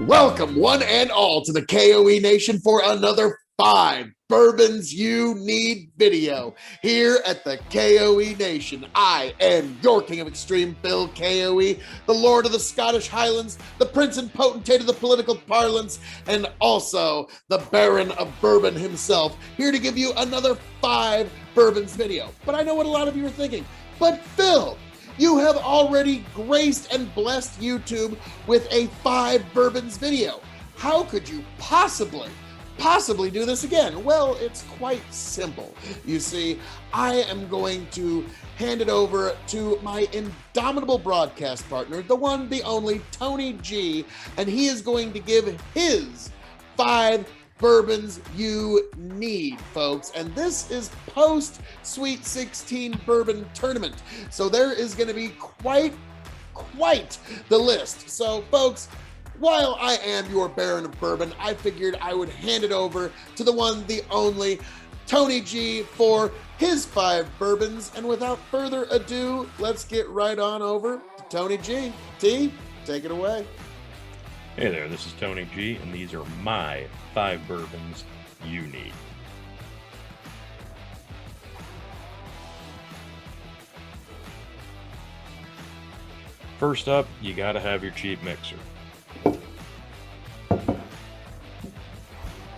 Welcome, one and all, to the K.O.E Nation for another 5 Bourbons You Need video here at the K.O.E Nation. I am your King of Extreme, Bill K.O.E, the Lord of the Scottish Highlands, the Prince and Potentate of the political parlance, and also the Baron of Bourbon himself, here to give you another 5 Bourbons video. But I know what a lot of you are thinking, but Phil, you have already graced and blessed YouTube with a 5 Bourbons video. How could you possibly do this again? Well, it's quite simple. You see, I am going to hand it over to my indomitable broadcast partner, the one, the only, Tony G, and he is going to give his 5 Bourbons you need, folks. And this is post Sweet 16 Bourbon Tournament, so there is going to be quite the list. So, folks, while I am your Baron of Bourbon, I figured I would hand it over to the one, the only, Tony G, for his 5 Bourbons. And without further ado, let's get right on over to Tony G. T, take it away. Hey there, this is Tony G, and these are my 5 Bourbons you need. First up, you gotta have your cheap mixer. For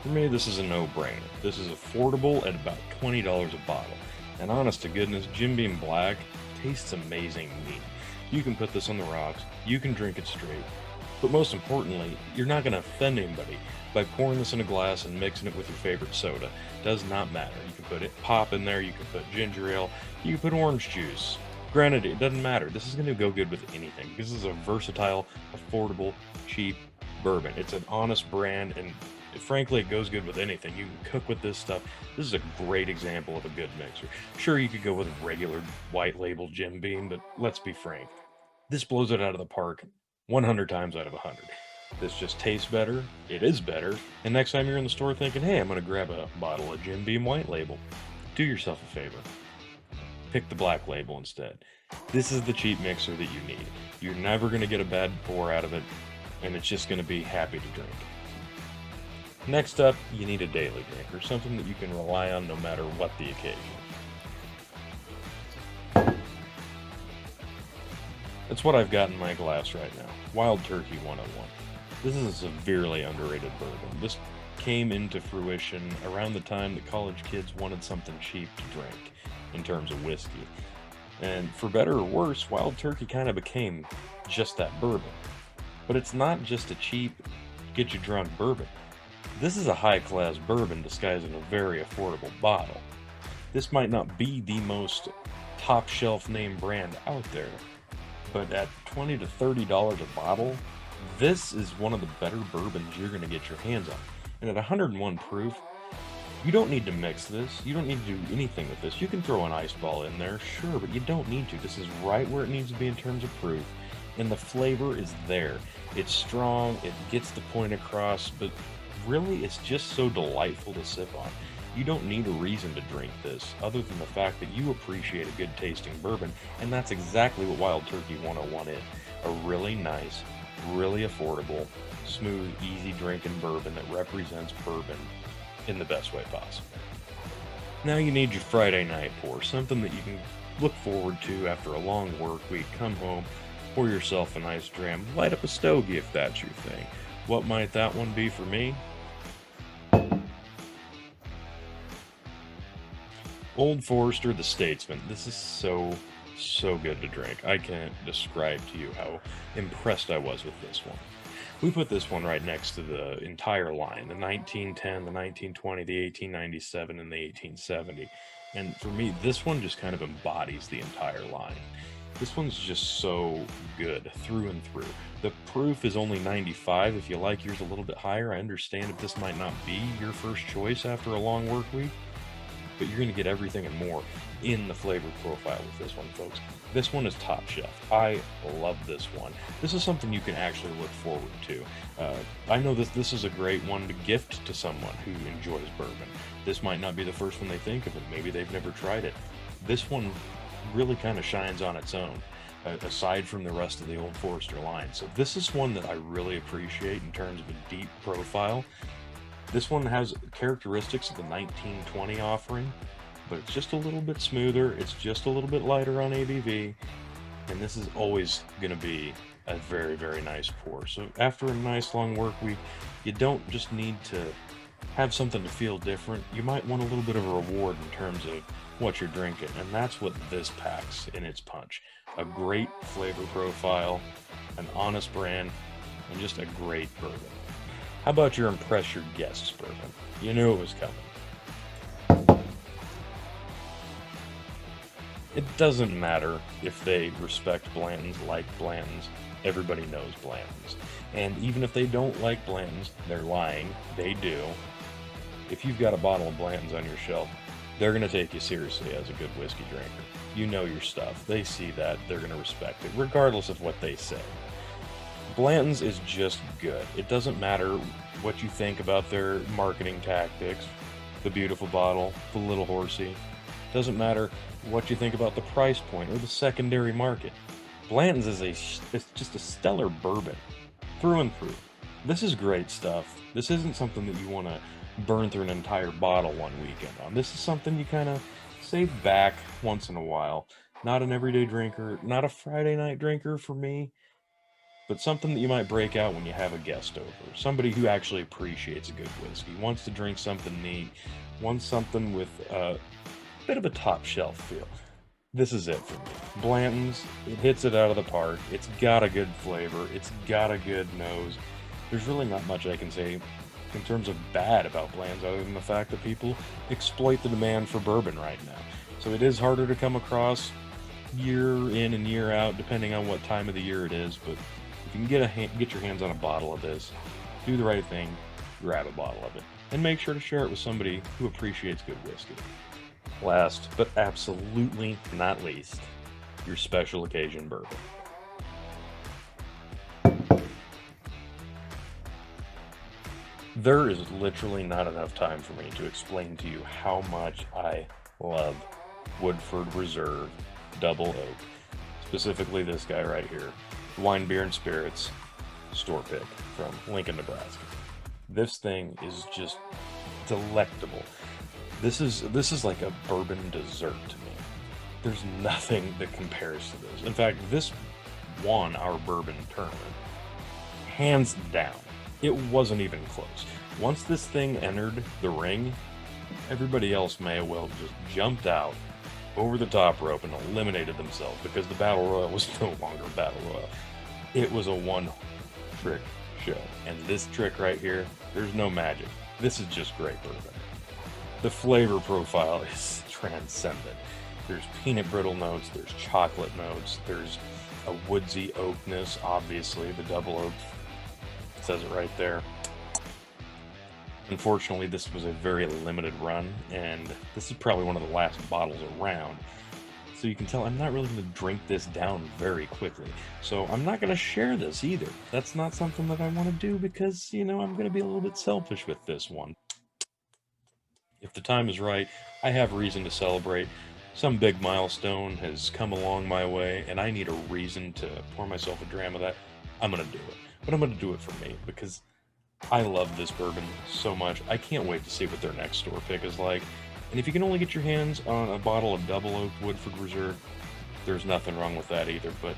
me, this is a no-brainer. This is affordable at about $20 a bottle. And honest to goodness, Jim Beam Black tastes amazing neat. You can put this on the rocks, you can drink it straight. But most importantly, you're not going to offend anybody by pouring this in a glass and mixing it with your favorite soda. Does not matter. You can put pop in there, you can put ginger ale, you can put orange juice. Granted, it doesn't matter. This is going to go good with anything. This is a versatile, affordable, cheap bourbon. It's an honest brand, and frankly, it goes good with anything. You can cook with this stuff. This is a great example of a good mixer. Sure, you could go with a regular white label Jim Beam, but let's be frank. This blows it out of the park 100 times out of 100. This just tastes better, it is better, and next time you're in the store thinking, hey, I'm going to grab a bottle of Jim Beam White Label, do yourself a favor. Pick the Black Label instead. This is the cheap mixer that you need. You're never going to get a bad pour out of it, and it's just going to be happy to drink. Next up, you need a daily drinker, something that you can rely on no matter what the occasion. That's what I've got in my glass right now. Wild Turkey 101. This is a severely underrated bourbon. This came into fruition around the time that college kids wanted something cheap to drink in terms of whiskey. And for better or worse, Wild Turkey kind of became just that bourbon. But it's not just a cheap, get you drunk bourbon. This is a high-class bourbon disguised in a very affordable bottle. This might not be the most top-shelf name brand out there, but at $20 to $30 a bottle, this is one of the better bourbons you're going to get your hands on. And at 101 proof, you don't need to mix this. You don't need to do anything with this. You can throw an ice ball in there, sure, but you don't need to. This is right where it needs to be in terms of proof, and the flavor is there. It's strong, it gets the point across, but really it's just so delightful to sip on. You don't need a reason to drink this, other than the fact that you appreciate a good tasting bourbon, and that's exactly what Wild Turkey 101 is. A really nice, really affordable, smooth, easy drinking bourbon that represents bourbon in the best way possible. Now you need your Friday night pour, something that you can look forward to after a long work week. Come home, pour yourself a nice dram, light up a stogie if that's your thing. What might that one be for me? Old Forester the Statesman. This is so good to drink. I can't describe to you how impressed I was with this one. We put this one right next to the entire line, the 1910, the 1920, the 1897, and the 1870. And for me, this one just kind of embodies the entire line. This one's just so good through and through. The proof is only 95. If you like yours a little bit higher, I understand if this might not be your first choice after a long work week, but you're going to get everything and more in the flavor profile with this one, folks. This one is top shelf. I love this one. This is something you can actually look forward to. I know that this is a great one to gift to someone who enjoys bourbon. This might not be the first one they think of it. Maybe they've never tried it. This one really kind of shines on its own. aside from the rest of the Old Forester line. So this is one that I really appreciate in terms of a deep profile. This one has characteristics of the 1920 offering, but it's just a little bit smoother, it's just a little bit lighter on ABV, and this is always going to be a very, very nice pour. So after a nice long work week, you don't just need to have something to feel different. You might want a little bit of a reward in terms of what you're drinking, and that's what this packs in its punch. A great flavor profile, an honest brand, and just a great bourbon. How about your impress your guests bourbon? You knew it was coming. It doesn't matter if they respect Blanton's, like Blanton's. Everybody knows Blanton's. And even if they don't like Blanton's, they're lying. They do. If you've got a bottle of Blanton's on your shelf, they're going to take you seriously as a good whiskey drinker. You know your stuff. They see that. They're going to respect it, regardless of what they say. Blanton's is just good. It doesn't matter what you think about their marketing tactics, the beautiful bottle, the little horsey. Doesn't matter what you think about the price point or the secondary market. Blanton's is it's just a stellar bourbon, through and through. This is great stuff. This isn't something that you want to burn through an entire bottle one weekend on. This is something you kind of save back once in a while. Not an everyday drinker, not a Friday night drinker for me, but something that you might break out when you have a guest over. Somebody who actually appreciates a good whiskey, wants to drink something neat, wants something with a bit of a top shelf feel. This is it for me. Blanton's, it hits it out of the park. It's got a good flavor. It's got a good nose. There's really not much I can say in terms of bad about Blanton's other than the fact that people exploit the demand for bourbon right now. So it is harder to come across year in and year out, depending on what time of the year it is. But if you can get your hands on a bottle of this, do the right thing, grab a bottle of it, and make sure to share it with somebody who appreciates good whiskey. Last, but absolutely not least, your special occasion bourbon. There is literally not enough time for me to explain to you how much I love Woodford Reserve Double Oak. Specifically this guy right here, Wine, Beer, and Spirits store pick from Lincoln, Nebraska. This thing is just delectable. This is like a bourbon dessert to me. There's nothing that compares to this. In fact, this won our bourbon tournament. Hands down. It wasn't even close. Once this thing entered the ring, everybody else may have well just jumped out over the top rope and eliminated themselves because the Battle Royal was no longer a Battle Royal. It was a one-trick show. And this trick right here, there's no magic. This is just great bourbon. The flavor profile is transcendent. There's peanut brittle notes, there's chocolate notes, there's a woodsy oakness, obviously, the double oak says it right there. Unfortunately, this was a very limited run, and this is probably one of the last bottles around. So you can tell I'm not really going to drink this down very quickly. So I'm not going to share this either. That's not something that I want to do because, I'm going to be a little bit selfish with this one. If the time is right, I have reason to celebrate. Some big milestone has come along my way, and I need a reason to pour myself a dram of that. I'm going to do it. But I'm going to do it for me, because I love this bourbon so much. I can't wait to see what their next store pick is like. And if you can only get your hands on a bottle of Double Oak Woodford Reserve, there's nothing wrong with that either, but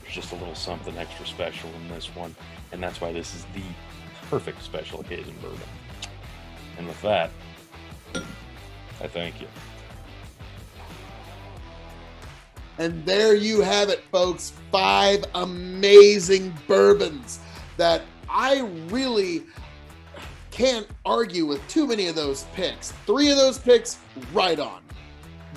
there's just a little something extra special in this one, and that's why this is the perfect special occasion bourbon. And with that, I thank you. And there you have it, folks. 5 amazing bourbons that I really can't argue with too many of those picks. 3 of those picks, right on.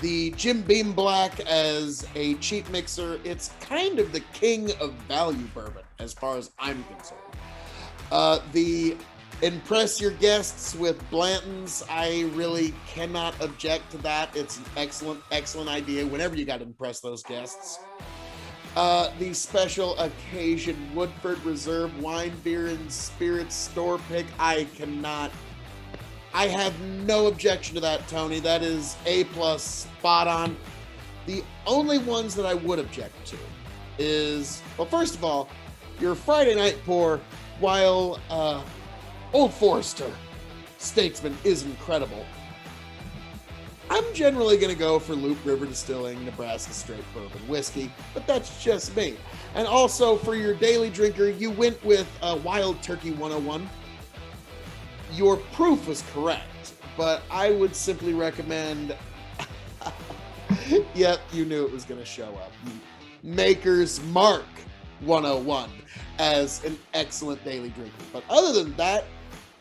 The Jim Beam Black as a cheap mixer, it's kind of the king of value bourbon as far as I'm concerned. The Impress Your Guests with Blanton's, I really cannot object to that. It's an excellent, excellent idea whenever you got to impress those guests. The Special Occasion Woodford Reserve Wine, Beer, and Spirits store pick, I have no objection to that, Tony. That is A+, spot on. The only ones that I would object to is, well, first of all, your Friday night pour, while Old Forester Statesman is incredible, I'm generally going to go for Loop River Distilling Nebraska Straight Bourbon Whiskey, but that's just me. And also for your daily drinker, you went with Wild Turkey 101. Your proof was correct, but I would simply recommend, yep, you knew it was going to show up, Maker's Mark 101 as an excellent daily drinker. But other than that,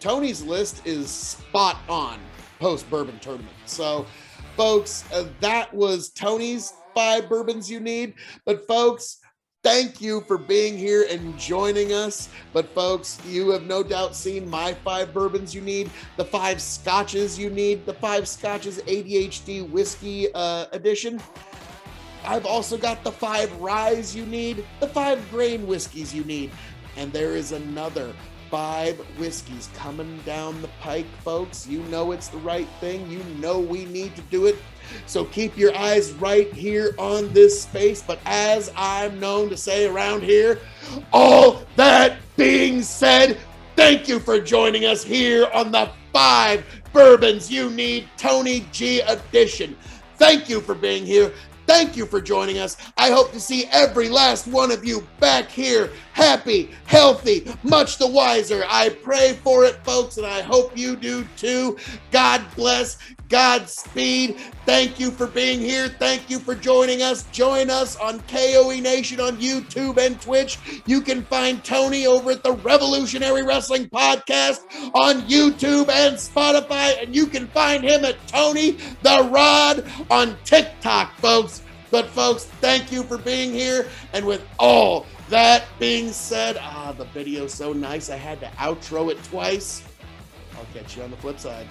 Tony's list is spot on post-bourbon tournament. So, folks, that was Tony's 5 bourbons you need. But, folks, thank you for being here and joining us. But, folks, you have no doubt seen my 5 bourbons you need, the 5 scotches you need, the 5 scotches ADHD whiskey edition. I've also got the 5 ryes you need, the 5 grain whiskeys you need, and there is another 5 whiskeys coming down the pike, folks. You know it's the right thing. You know we need to do it. So keep your eyes right here on this space. But as I'm known to say around here, all that being said, thank you for joining us here on the 5 Bourbons You Need Tony G edition. Thank you for being here. Thank you for joining us. I hope to see every last one of you back here, happy, healthy, much the wiser. I pray for it, folks, and I hope you do too. God bless. Godspeed. Thank you for being here. Thank you for joining us. Join us on K.O.E Nation on YouTube and Twitch. You can find Tony over at the Revolutionary Wrestling Podcast on YouTube and Spotify, and you can find him at Tony the Rod on TikTok, folks. But, folks, thank you for being here. And with all that being said, the video's so nice I had to outro it twice. I'll catch you on the flip side.